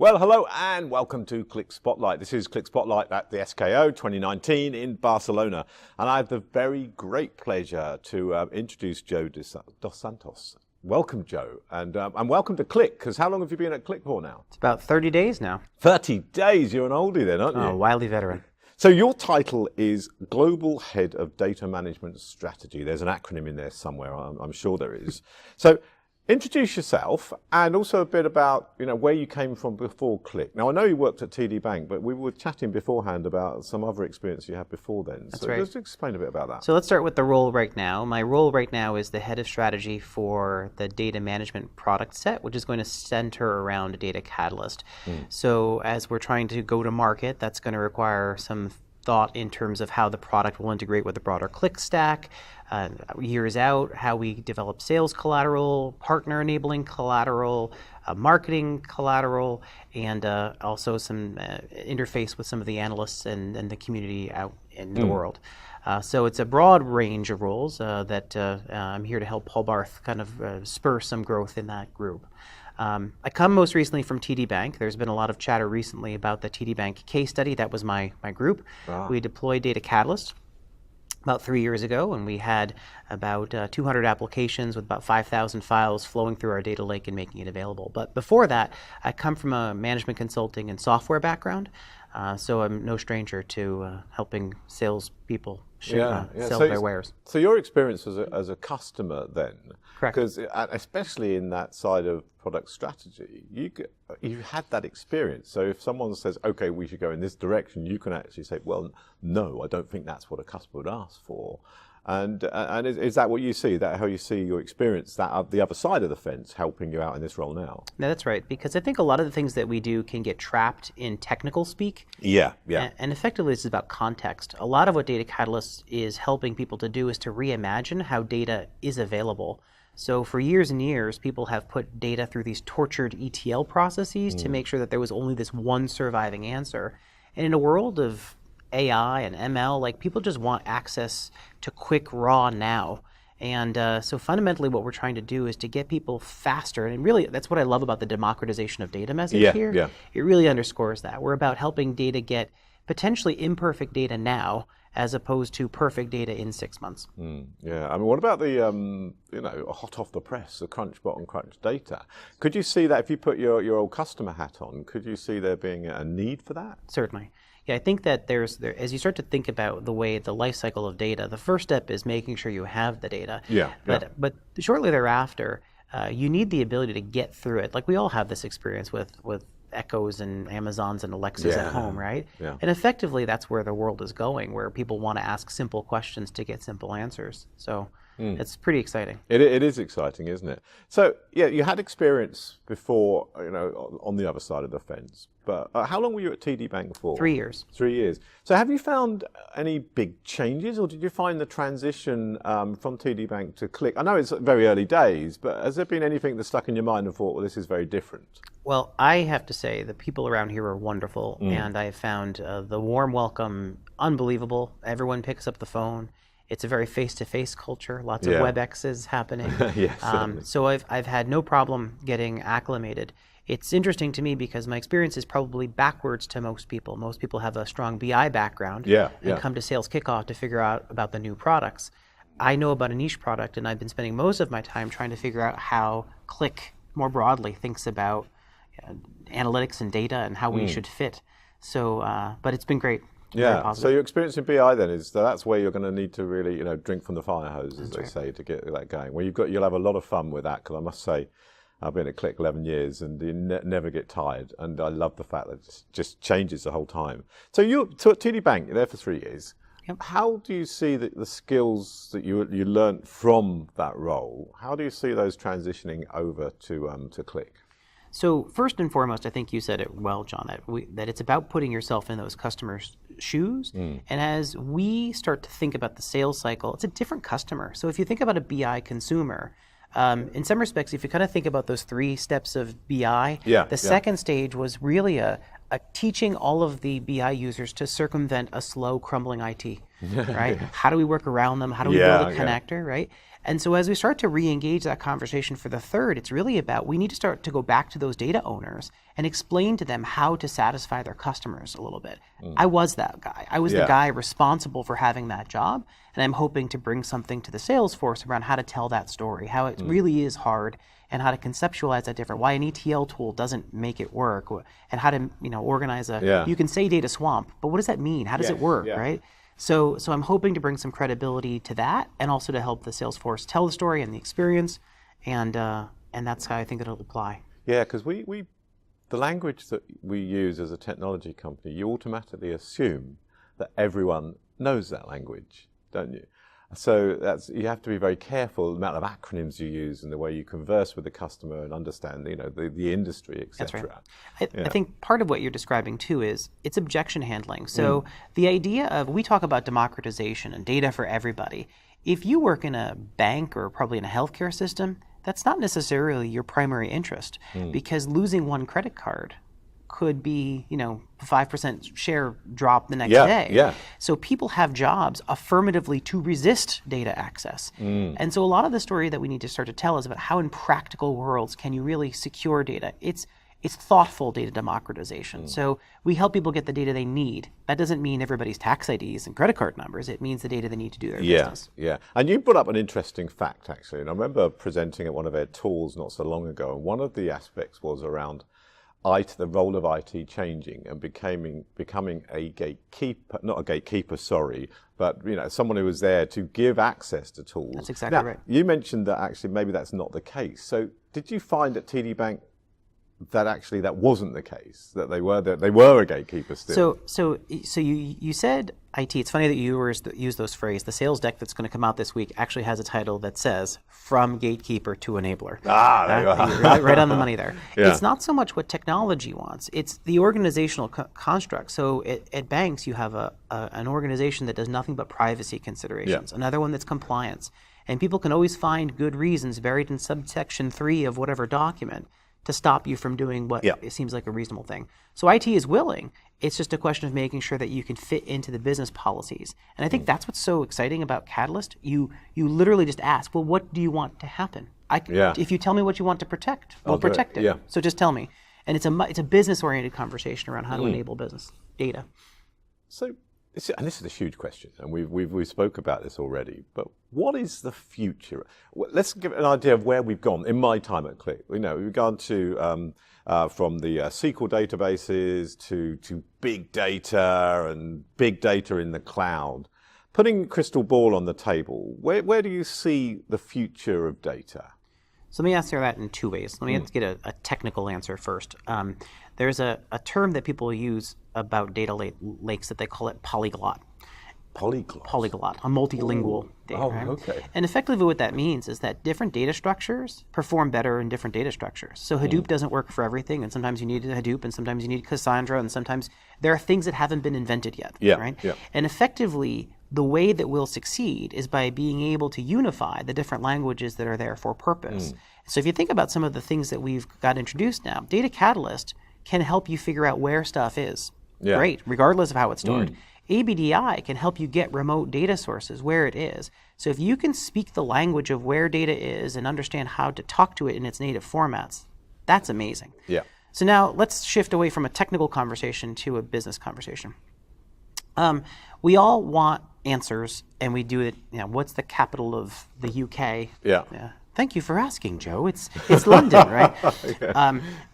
Well, hello and welcome to Qlik Spotlight. This is Qlik Spotlight at the SKO 2019 in Barcelona. And I have the very great pleasure to introduce Joe Dossantos. Welcome, Joe, and welcome to Qlik, because how long have you been at Qlik for now? It's about 30 days now. 30 days? You're an oldie then, aren't you? Oh, wily veteran. So your title is Global Head of Data Management Strategy. There's an acronym in there somewhere, I'm sure there is. So introduce yourself and also a bit about, where you came from before Qlik. Now, I know you worked at TD Bank, but we were chatting beforehand about some other experience you had before then. That's so right. Just explain a bit about that. So let's start with the role right now. My role right now is the head of strategy for the data management product set, which is going to center around a data catalyst. So as we're trying to go to market, that's going to require some thought in terms of how the product will integrate with the broader Qlik stack, years out, how we develop sales collateral, partner enabling collateral, marketing collateral, and also some interface with some of the analysts and the community out in the world. So it's a broad range of roles that I'm here to help Paul Barth kind of spur some growth in that group. I come most recently from TD Bank. There's been a lot of chatter recently about the TD Bank case study. That was my group. Wow. We deployed Data Catalyst about 3 years ago, and we had about 200 applications with about 5,000 files flowing through our data lake and making it available. But before that, I come from a management consulting and software background, so I'm no stranger to helping salespeople sell their wares. So your experience as a customer then, correct? Because especially in that side of product strategy, you had that experience. So if someone says, okay, we should go in this direction, you can actually say, well, no, I don't think that's what a customer would ask for. And is that what you see? That how you see your experience, that the other side of the fence, helping you out in this role now? No, that's right. Because I think a lot of the things that we do can get trapped in technical speak. Yeah. And effectively, this is about context. A lot of what Data Catalyst is helping people to do is to reimagine how data is available. So for years and years, people have put data through these tortured ETL processes to make sure that there was only this one surviving answer. And in a world of AI and ML, people just want access to quick, raw now. And so fundamentally what we're trying to do is to get people faster. And really, that's what I love about the democratization of data message here. Yeah. It really underscores that. We're about helping data get potentially imperfect data now, as opposed to perfect data in 6 months. Yeah, I mean, what about the, hot off the press, the crunch bottom crunch data? Could you see that if you put your old customer hat on, could you see there being a need for that? Certainly. Yeah, I think that as you start to think about the way the life cycle of data, the first step is making sure you have the data. But shortly thereafter, you need the ability to get through it. Like we all have this experience with Echoes and Amazons and Alexas at home, right? Yeah. And effectively, that's where the world is going, where people want to ask simple questions to get simple answers. So it's pretty exciting. It is exciting, isn't it? So, yeah, you had experience before, on the other side of the fence. But how long were you at TD Bank for? 3 years. 3 years. So have you found any big changes, or did you find the transition from TD Bank to Qlik? I know it's very early days, but has there been anything that stuck in your mind and thought, well, this is very different? Well, I have to say the people around here are wonderful, and I have found the warm welcome unbelievable. Everyone picks up the phone. It's a very face-to-face culture. Lots of WebExes happening. So I've had no problem getting acclimated. It's interesting to me because my experience is probably backwards to most people. Most people have a strong BI background and come to sales kickoff to figure out about the new products. I know about a niche product, and I've been spending most of my time trying to figure out how Qlik more broadly thinks about analytics and data and how we should fit. So, but it's been great. Yeah. So your experience in BI then is that's where you're going to need to really, drink from the fire hose, as they say, to get that going. Well, you'll have a lot of fun with that, because I must say, I've been at Qlik 11 years, and you never get tired. And I love the fact that it just changes the whole time. So at TD Bank, you're there for 3 years. Yep. How do you see the skills that you learned from that role? How do you see those transitioning over to Qlik? So first and foremost, I think you said it well, John, that it's about putting yourself in those customers' shoes. And as we start to think about the sales cycle, it's a different customer. So if you think about a BI consumer, in some respects, if you kind of think about those 3 steps of BI, the second stage was really a teaching all of the BI users to circumvent a slow, crumbling IT, right? How do we work around them? How do we build a connector, right? And so as we start to re-engage that conversation for the third, it's really about we need to start to go back to those data owners and explain to them how to satisfy their customers a little bit. I was that guy. I was the guy responsible for having that job, and I'm hoping to bring something to the sales force around how to tell that story, how it really is hard, and how to conceptualize that different, why an ETL tool doesn't make it work, and how to organize you can say data swamp, but what does that mean? How does it work, right? So I'm hoping to bring some credibility to that, and also to help the sales force tell the story and the experience, and that's how I think it'll apply. Yeah, because the language that we use as a technology company, you automatically assume that everyone knows that language, don't you? So you have to be very careful the amount of acronyms you use and the way you converse with the customer and understand, the industry, etc. That's right. I think part of what you're describing too is it's objection handling. So the idea of, we talk about democratization and data for everybody. If you work in a bank or probably in a healthcare system, that's not necessarily your primary interest, because losing one credit card could be, 5% share drop the next day. Yeah. So people have jobs affirmatively to resist data access. And so a lot of the story that we need to start to tell is about how in practical worlds can you really secure data. It's thoughtful data democratization. So we help people get the data they need. That doesn't mean everybody's tax IDs and credit card numbers. It means the data they need to do their business. Yeah. And you brought up an interesting fact, actually. And I remember presenting at one of their tools not so long ago. And one of the aspects was around the role of IT changing and becoming a gatekeeper, not a gatekeeper, sorry, but someone who was there to give access to tools. That's exactly right. You mentioned that actually maybe that's not the case. So did you find at TD Bank that actually that wasn't the case, that they were a gatekeeper still? So you said IT. It's funny that you use those phrases. The sales deck that's going to come out this week actually has a title that says "From Gatekeeper to Enabler." There you are. Right on the money there. Yeah. It's not so much what technology wants; it's the organizational construct. So at banks, you have an organization that does nothing but privacy considerations. Another one that's compliance, and people can always find good reasons buried in subsection 3 of whatever document to stop you from doing what it seems like a reasonable thing. So IT is willing. It's just a question of making sure that you can fit into the business policies. And I think that's what's so exciting about Catalyst. You literally just ask, well, what do you want to happen? If you tell me what you want to protect, we'll protect it. So just tell me. And it's a business-oriented conversation around how to enable business data. So, and this is a huge question, and we spoke about this already, but what is the future? Let's give an idea of where we've gone in my time at Qlik. We've gone to from the SQL databases to big data and big data in the cloud. Putting crystal ball on the table, where do you see the future of data? So let me answer that in 2 ways. Let me get a technical answer first. There's a term that people use about data lakes that they call it polyglot. Polyglot, a multilingual data. Oh, okay. And effectively what that means is that different data structures perform better in different data structures. So Hadoop doesn't work for everything, and sometimes you need Hadoop, and sometimes you need Cassandra, and sometimes there are things that haven't been invented yet. Right? And effectively, the way that we'll succeed is by being able to unify the different languages that are there for purpose. So if you think about some of the things that we've got introduced now, Data Catalyst can help you figure out where stuff is. Great, regardless of how it's stored. ABDI can help you get remote data sources where it is. So if you can speak the language of where data is and understand how to talk to it in its native formats, that's amazing. So now let's shift away from a technical conversation to a business conversation. We all want answers, and we do it. What's the capital of the UK? Thank you for asking, Joe. It's London, right?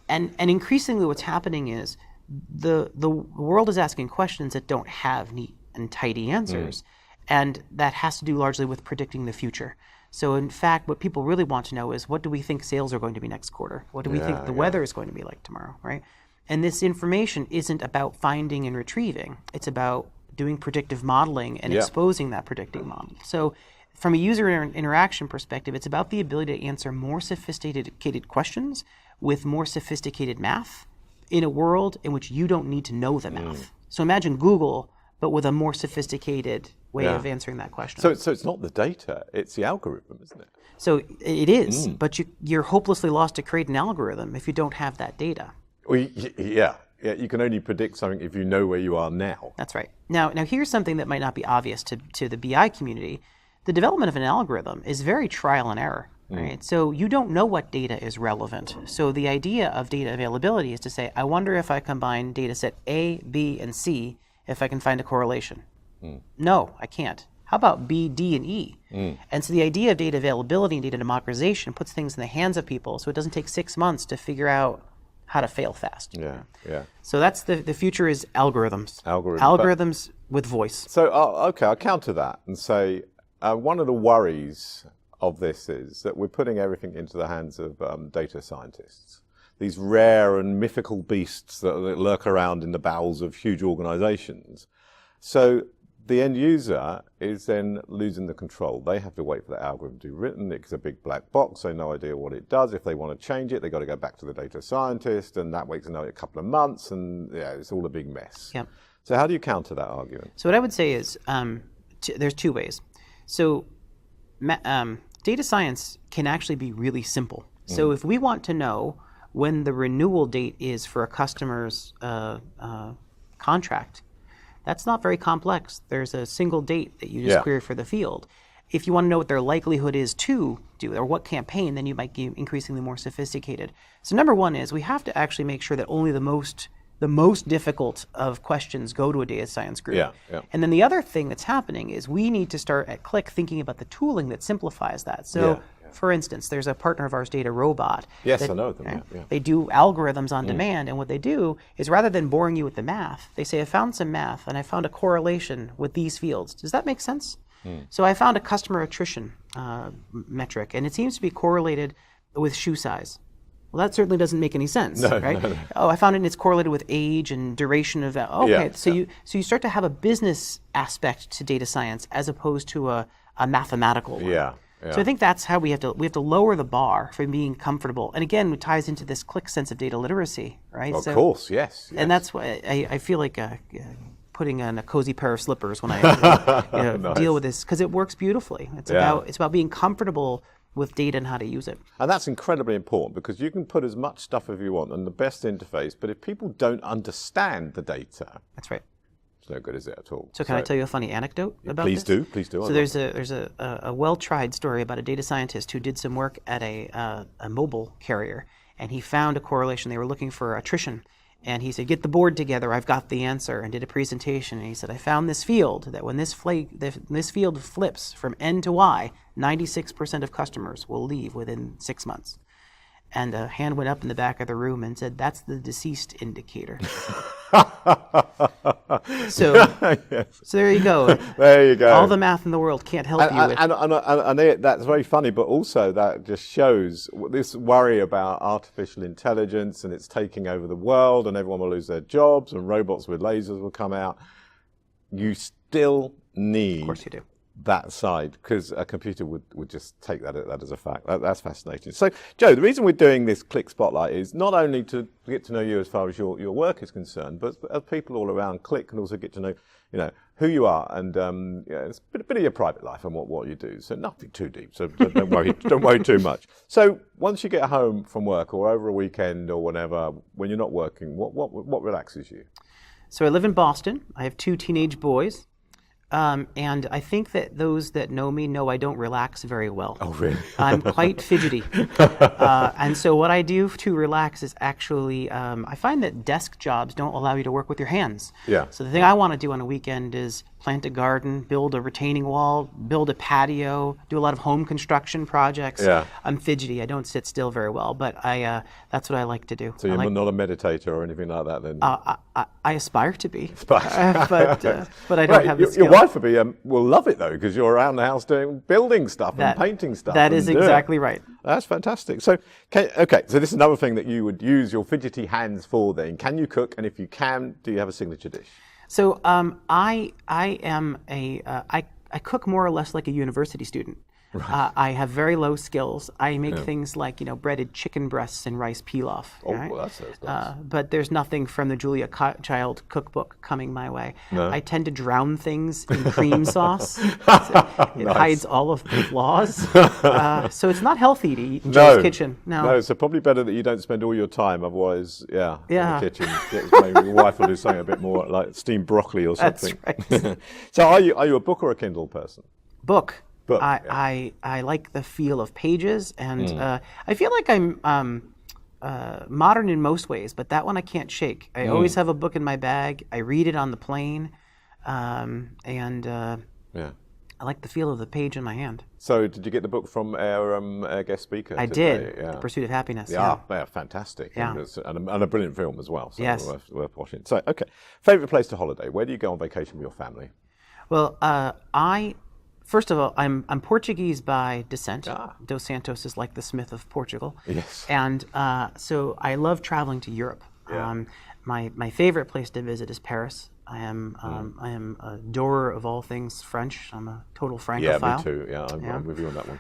And increasingly, what's happening is the world is asking questions that don't have neat and tidy answers, and that has to do largely with predicting the future. So in fact, what people really want to know is, what do we think sales are going to be next quarter? What do we think the weather is going to be like tomorrow, right? And this information isn't about finding and retrieving. It's about doing predictive modeling and exposing that predicting model. So from a user interaction perspective, it's about the ability to answer more sophisticated questions with more sophisticated math in a world in which you don't need to know the math. So imagine Google, but with a more sophisticated way of answering that question. So it's not the data, it's the algorithm, isn't it? So it is, but you're hopelessly lost to create an algorithm if you don't have that data. Well, you can only predict something if you know where you are now. That's right. Now here's something that might not be obvious to the BI community. the development of an algorithm is very trial and error. Right? So you don't know what data is relevant. So the idea of data availability is to say, I wonder if I combine data set A, B, and C, if I can find a correlation. No, I can't. How about B, D, and E? And so the idea of data availability and data democratization puts things in the hands of people so it doesn't take 6 months to figure out how to fail fast. Yeah, yeah. So that's the future is algorithms. Algorithms with voice. So, okay, I'll counter that and say one of the worries of this is that we're putting everything into the hands of data scientists. These rare and mythical beasts that lurk around in the bowels of huge organizations. So the end user is then losing the control. They have to wait for the algorithm to be written. It's a big black box. They have no idea what it does. If they want to change it, they've got to go back to the data scientist, and that waits another couple of months, and yeah, it's all a big mess. Yep. So how do you counter that argument? So what I would say is there's two ways. So data science can actually be really simple. So if we want to know when the renewal date is for a customer's contract, that's not very complex. There's a single date that you just query for the field. If you want to know what their likelihood is to do, or what campaign, then you might get increasingly more sophisticated. So number one is we have to actually make sure that only the most difficult of questions go to a data science group. Yeah. And then the other thing that's happening is we need to start at Qlik thinking about the tooling that simplifies that. So for instance, there's a partner of ours, Data Robot. Yes, I know them. Yeah. They do algorithms on demand, and what they do is rather than boring you with the math, they say, I found some math and I found a correlation with these fields. Does that make sense? So I found a customer attrition metric, and it seems to be correlated with shoe size. Well, that certainly doesn't make any sense, right? No. Oh, I found it and it's correlated with age and duration of that. Okay, so you start to have a business aspect to data science as opposed to a mathematical one. Yeah. So I think that's how we have to lower the bar from being comfortable. And again, it ties into this Qlik sense of data literacy, right? Of course, yes. And that's why I feel like putting on a cozy pair of slippers when I Nice. deal with this, because it works beautifully. It's about being comfortable with data and how to use it. And that's incredibly important, because you can put as much stuff as you want and the best interface, but if people don't understand the data, That's right. it's no good, is it, at all? So can I tell you a funny anecdote about this? Please do. So there's a well-tried story about a data scientist who did some work at a mobile carrier, and he found a correlation. They were looking for attrition. And he said, get the board together, I've got the answer, and did a presentation. And he said, I found this field, that when this field flips from N to Y, 96% of customers will leave within 6 months. And a hand went up in the back of the room and said, that's the deceased indicator. So there you go. There you go. All the math in the world can't help you with. And that's very funny, but also that just shows this worry about artificial intelligence and it's taking over the world and everyone will lose their jobs and robots with lasers will come out. You still need Of course you do. that side, because a computer would just take that as a fact. That's fascinating. So, Joe, the reason we're doing this Qlik Spotlight is not only to get to know you as far as your work is concerned, but as people all around Qlik can also get to know, who you are and it's a bit of your private life and what you do. So nothing too deep. So don't worry too much. So once you get home from work or over a weekend or whenever, when you're not working, what relaxes you? So I live in Boston. I have 2 teenage boys. And I think that those that know me know I don't relax very well. Oh, really? I'm quite fidgety. And so what I do to relax is actually, I find that desk jobs don't allow you to work with your hands. Yeah. So the thing I want to do on a weekend is plant a garden, build a retaining wall, build a patio, do a lot of home construction projects. Yeah. I'm fidgety. I don't sit still very well, but that's what I like to do. So you're not a meditator or anything like that then? I aspire to be, but I don't have the skill. Your wife will love it though, because you're around the house building stuff and painting stuff. That is exactly right. That's fantastic. So, so this is another thing that you would use your fidgety hands for then. Can you cook? And if you can, do you have a signature dish? So I cook more or less like a university student. Right. I have very low skills. I make things like breaded chicken breasts and rice pilaf. Oh, right? well, that's nice. But there's nothing from the Julia Child cookbook coming my way. No. I tend to drown things in cream sauce. It hides all of the flaws. So it's not healthy to eat in Joe's kitchen. No, so probably better that you don't spend all your time. Otherwise, in the kitchen. Maybe your wife will do something a bit more like steamed broccoli or something. That's right. So are you a book or a Kindle person? Book. But I like the feel of pages, and I feel like I'm modern in most ways, but that one I can't shake. I always have a book in my bag. I read it on the plane, and I like the feel of the page in my hand. So, did you get the book from our guest speaker? I today? did. Yeah. The Pursuit of Happiness. Yeah, fantastic. Yeah. And a brilliant film as well. So Yes. worth watching. So, okay. Favorite place to holiday? Where do you go on vacation with your family? Well, first of all, I'm Portuguese by descent. Dossantos is like the Smith of Portugal. Yes. And so I love traveling to Europe. Yeah. My favorite place to visit is Paris. I am a adorer of all things French. I'm a total Francophile. Yeah, me too. Yeah, I'm with you on that one.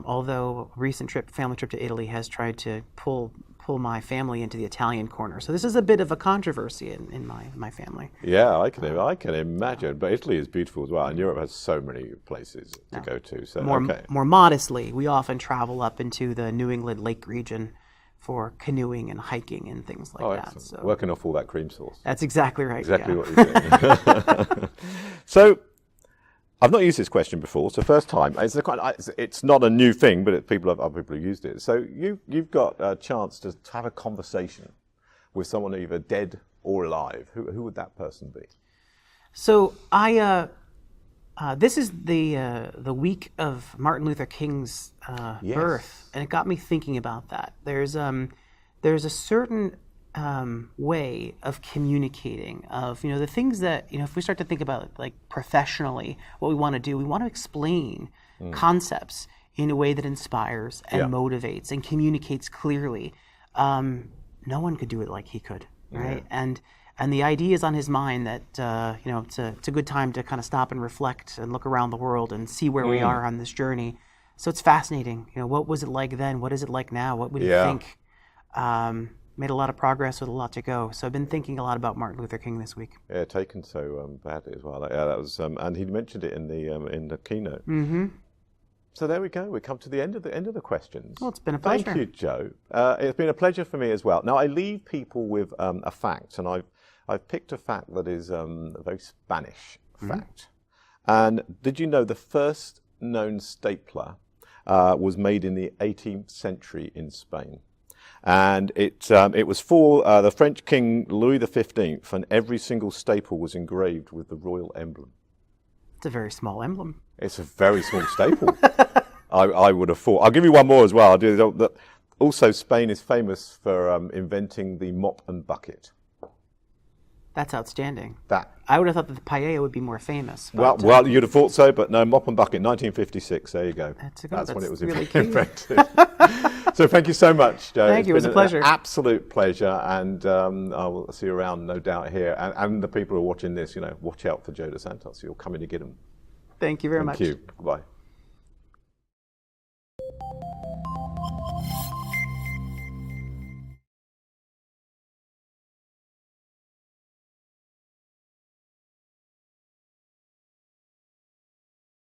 Although a recent family trip to Italy has tried to pull my family into the Italian corner. So this is a bit of a controversy in my family. Yeah, I can imagine. But Italy is beautiful as well, and Europe has so many places to go to. So More modestly, we often travel up into the New England Lake region for canoeing and hiking and things like that. Excellent. So Working off all that cream sauce. that's exactly right. Exactly what you're doing. So, I've not used this question before. So first time. It's not a new thing, but people have used it. So you've got a chance to have a conversation with someone either dead or alive. Who would that person be? So this is the week of Martin Luther King's birth, and it got me thinking about that. There's a certain way of communicating, of the things that if we start to think about like professionally, what we want to do, we want to explain concepts in a way that inspires and motivates and communicates clearly. No one could do it like he could, right? And the idea is on his mind that it's a good time to kind of stop and reflect and look around the world and see where we are on this journey. So it's fascinating. What was it like then? What is it like now? What would you think? Made a lot of progress with a lot to go. So I've been thinking a lot about Martin Luther King this week. Yeah, taken so badly as well. That was, and he mentioned it in the keynote. Mm-hmm. So there we go. We come to the end of the questions. Well, it's been a pleasure. Thank you, Joe. It's been a pleasure for me as well. Now I leave people with a fact, and I've picked a fact that is a very Spanish fact. And did you know the first known stapler was made in the 18th century in Spain? And it was for the French King Louis XV, and every single staple was engraved with the royal emblem. It's a very small emblem. It's a very small staple. I would have thought. I'll give you one more as well. Also, Spain is famous for inventing the mop and bucket. That's outstanding. That I would have thought that the paella would be more famous. Well, you'd have thought so, but no, mop and bucket, 1956. There you go. That's when it was really invented. So thank you so much, Joe. Thank you. It was a pleasure. An absolute pleasure, and I will see you around, no doubt, here. And the people who are watching this, watch out for Joe Dossantos. You're coming to get him. Thank you very much. Thank you. Bye.